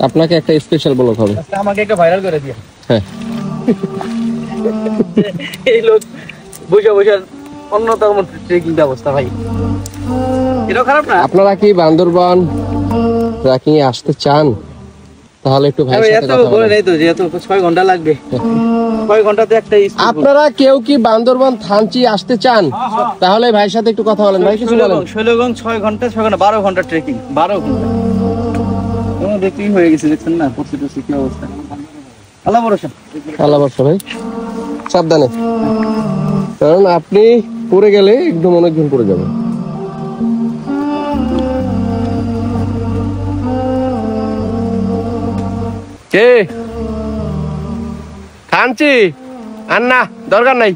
আপনাকে একটা special blog হবে, আমাকে একটা ভাইরাল করে দিয়ে। হ্যাঁ এই লোক বসে বসে অন্যতম ট্রেকিং ব্যবস্থা ভাই, এটাও খারাপ না। আপনারা কি বান্দরবান ট্রেকিং এ আসতে চান? তাহলে একটু ভাইয়ের সাথে কথা বলেন। এই তো যেহেতু 6 ঘন্টা লাগবে, 6 ঘন্টাতে একটা আপনারা কেউ কি বান্দরবান থানচি আসতে চান? তাহলে ভাইয়ের সাথে একটু কথা বলেন। ভাই কিছু বলেন। শৈলগঞ্জ 6 ঘন্টা 12 ঘন্টা ট্রেকিং, 12 ঘন্টা দেখতেই হয়ে গেছে, দেখছেন না প্রস্তুতি কি অবস্থা। আল্লাহ ভরসা, আল্লাহ ভরসা ভাই, সাবধানে, কারণ আপনি পড়ে গেলে একদম অনেকজন পড়ে যাবে। কে থানচি আর না, দরকার নাই।